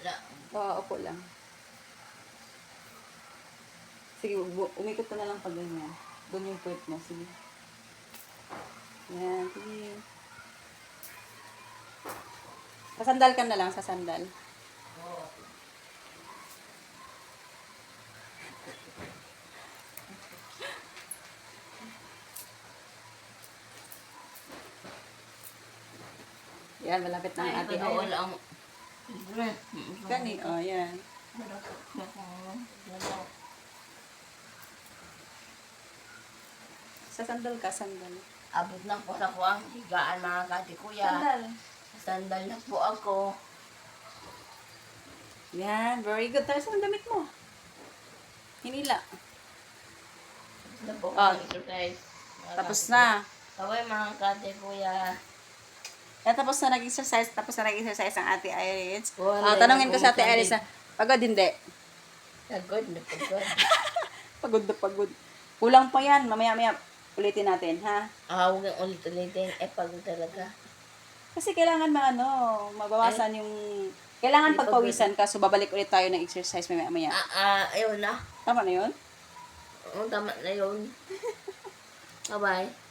lang. Oo, upo lang. Sige, umikot ka na lang pag ganyan. Doon yung puwet mo. Sige. Yan, sige. Sasandal ka na lang, sasandal. Oo. Yan, malapit na ang ate Doon Iris. ang... Gani, oh, yan. Sasandal ka, sandal. Abot na po sa ko ang higaan mga kati kuya. Sandal. Sandal na po ako. Yan, very good. Tapos ang damit mo. Hinila. Na po Ah, ang exercise. Tapos na. Kaway mga kati kuya. Yan, tapos na nag-exercise. Tapos na nag-exercise ang ate Iris. Oh, Tanungin ko sa ate hindi. Iris na, pagod hindi. Pagod na pagod. Pagod na pagod. Kulang pa yan. Mamaya-maya ulitin natin, ha? Huwag ang ulit-ulitin. Pagod talaga. Kasi kailangan mabawasan yung... Kailangan Hindi pagpawisan ka, so babalik ulit tayo ng exercise mamaya-maya. Ayun na. Tama na yun? Oo, tama na yun. Bye-bye.